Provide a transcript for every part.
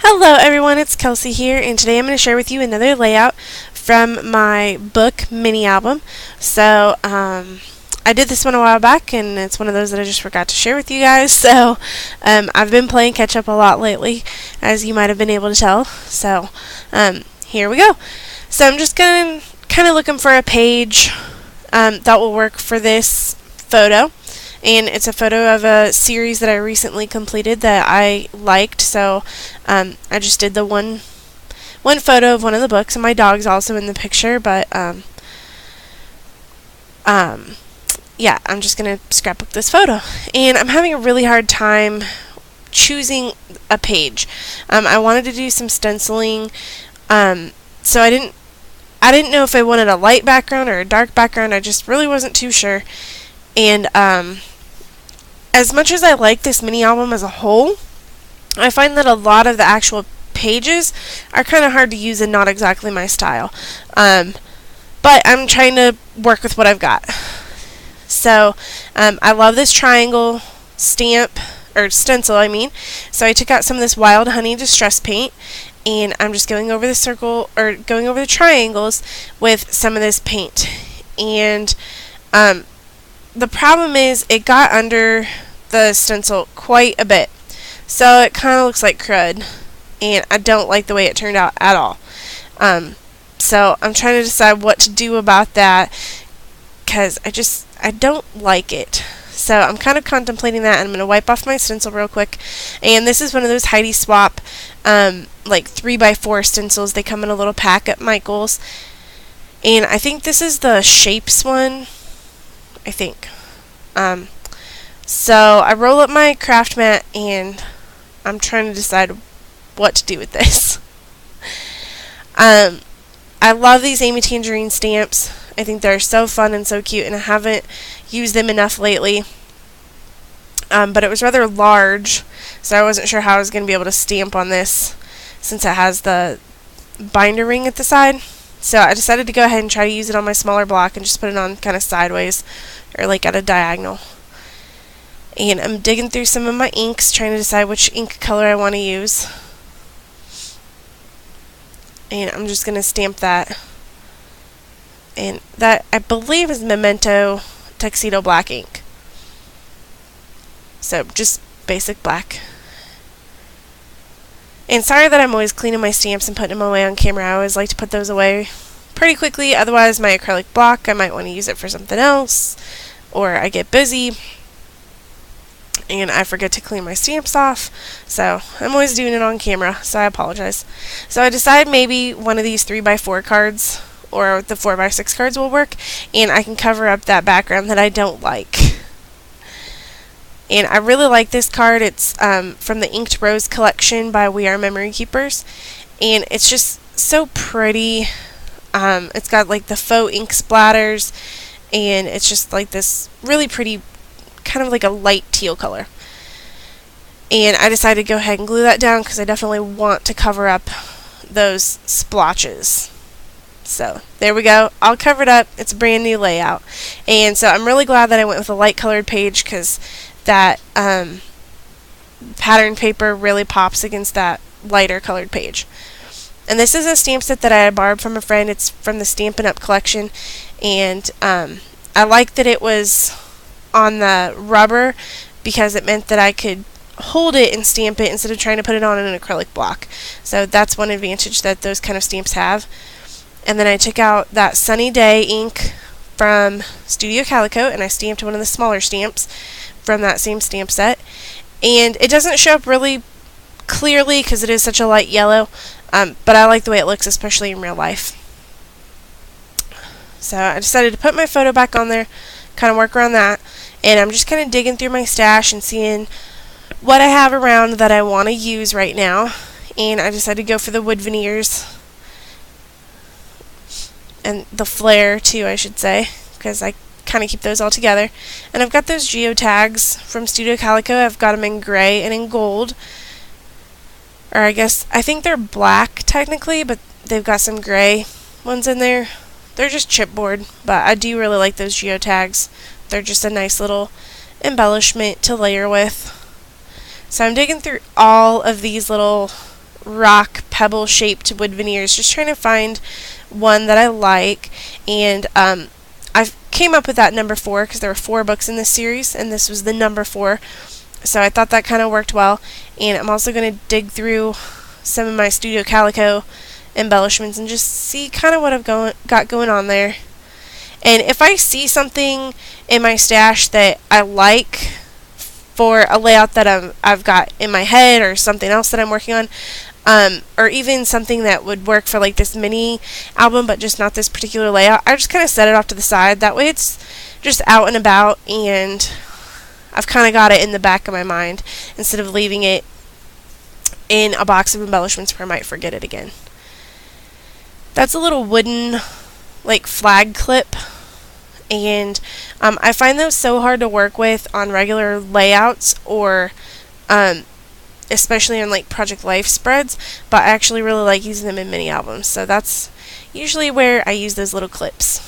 Hello everyone, it's Kelsey here, and today I'm going to share with you another layout from my book mini album. I did this one a while back, and it's one of those that I just forgot to share with you guys. I've been playing catch up a lot lately, as you might have been able to tell. Here we go. So I'm just going to kind of looking for a page that will work for this photo. And it's a photo of a series that I recently completed that I liked, so I just did the one photo of one of the books, and my dog's also in the picture, but yeah, I'm just going to scrapbook this photo. And I'm having a really hard time choosing a page. I wanted to do some stenciling, so I didn't know if I wanted a light background or a dark background. I just really wasn't too sure. And as much as I like this mini album as a whole, I find that a lot of the actual pages are kind of hard to use and not exactly my style. But I'm trying to work with what I've got. I love this triangle stamp, or stencil, I mean. So I took out some of this Wild Honey Distress Paint, and I'm just going over the circle, or going over the triangles with some of this paint. And the problem is it got under the stencil quite a bit, so it kind of looks like crud, and I don't like the way it turned out at all. So I'm trying to decide what to do about that, because I don't like it. So I'm kind of contemplating that, and I'm going to wipe off my stencil real quick. And this is one of those Heidi Swapp like 3x4 stencils. They come in a little pack at Michael's, and I think this is the Shapes one, I think. So I roll up my craft mat, and I'm trying to decide what to do with this. I love these Amy Tangerine stamps. I think they're so fun and so cute, and I haven't used them enough lately. But it was rather large, so I wasn't sure how I was going to be able to stamp on this since it has the binder ring at the side. So I decided to go ahead and try to use it on my smaller block and just put it on kind of sideways, or like at a diagonal. And I'm digging through some of my inks, trying to decide which ink color I want to use. And I'm just going to stamp that. And that, I believe, is Memento Tuxedo Black ink. So just basic black. And sorry that I'm always cleaning my stamps and putting them away on camera. I always like to put those away pretty quickly. Otherwise, my acrylic block, I might want to use it for something else, or I get busy and I forget to clean my stamps off. So I'm always doing it on camera, so I apologize. So I decided maybe one of these 3x4 cards or the 4x6 cards will work, and I can cover up that background that I don't like. And I really like this card. It's from the Inked Rose collection by We Are Memory Keepers, and it's just so pretty. It's got like the faux ink splatters, and it's just like this really pretty, kind of like a light teal color. And I decided to go ahead and glue that down because I definitely want to cover up those splotches. So there we go, all covered up. It's a brand new layout. And so I'm really glad that I went with a light colored page, because that pattern paper really pops against that lighter colored page. And this is a stamp set that I borrowed from a friend. It's from the Stampin' Up! Collection, and I like that it was on the rubber, because it meant that I could hold it and stamp it instead of trying to put it on an acrylic block. So that's one advantage that those kind of stamps have. And then I took out that Sunny Day ink from Studio Calico, and I stamped one of the smaller stamps from that same stamp set. And it doesn't show up really clearly because it is such a light yellow, but I like the way it looks, especially in real life. So I decided to put my photo back on there, kind of work around that, and I'm just kind of digging through my stash and seeing what I have around that I want to use right now. And I decided to go for the wood veneers, and the flare too, I should say, because I kind of keep those all together. And I've got those geotags from Studio Calico. I've got them in gray and in gold, or I think they're black technically, but they've got some gray ones in there. They're just chipboard, but I do really like those geotags. They're just a nice little embellishment to layer with. So I'm digging through all of these little rock pebble shaped wood veneers, just trying to find one that I like. And I came up with that number 4 because there were 4 books in this series, and this was the number 4. So I thought that kind of worked well. And I'm also going to dig through some of my Studio Calico embellishments and just see kind of what I've got going on there. And if I see something in my stash that I like for a layout that I've got in my head, or something else that I'm working on, or even something that would work for like this mini album but just not this particular layout, I just kind of set it off to the side. That way it's just out and about, and I've kind of got it in the back of my mind instead of leaving it in a box of embellishments where I might forget it again. That's a little wooden like flag clip, and I find those so hard to work with on regular layouts, or especially on like Project Life spreads, but I actually really like using them in mini albums, so that's usually where I use those little clips.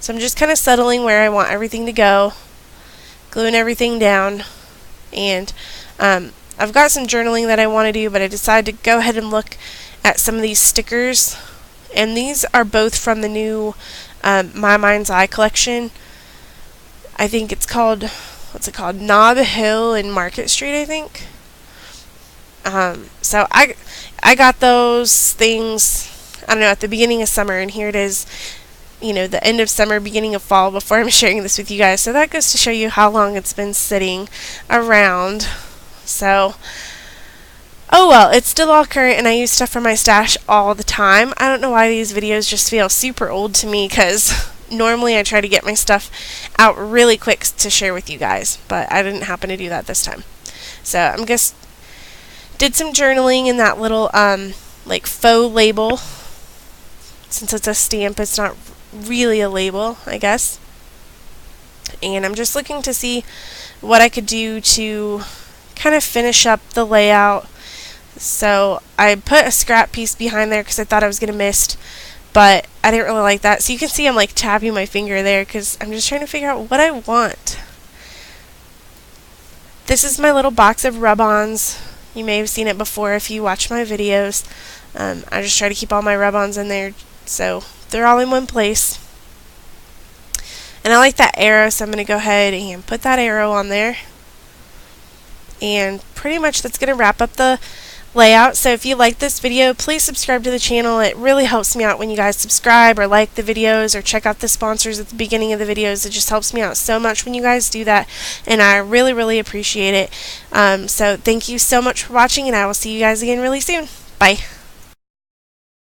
So I'm just kind of settling where I want everything to go, gluing everything down, and I've got some journaling that I want to do, but I decided to go ahead and look at some of these stickers, and these are both from the new My Mind's Eye collection. I think it's called, what's it called? Nob Hill and Market Street, I think. So I got those things, I don't know, at the beginning of summer, and here it is, you know, the end of summer, beginning of fall, before I'm sharing this with you guys. So that goes to show you how long it's been sitting around. So, oh well, it's still all current, and I use stuff from my stash all the time. I don't know why these videos just feel super old to me, because normally I try to get my stuff out really quick to share with you guys, but I didn't happen to do that this time. So I'm just did some journaling in that little like faux label. Since it's a stamp, it's not really a label, I guess. And I'm just looking to see what I could do to kind of finish up the layout. So I put a scrap piece behind there because I thought I was going to miss, but I didn't really like that. So you can see I'm like tapping my finger there because I'm just trying to figure out what I want. This is my little box of rub-ons. You may have seen it before if you watch my videos. I just try to keep all my rub-ons in there so they're all in one place. And I like that arrow, so I'm going to go ahead and put that arrow on there. And pretty much that's going to wrap up the layout. So if you like this video, please subscribe to the channel. It really helps me out when you guys subscribe or like the videos or check out the sponsors at the beginning of the videos. It just helps me out so much when you guys do that, and I really, really appreciate it. So thank you so much for watching, and I will see you guys again really soon. Bye.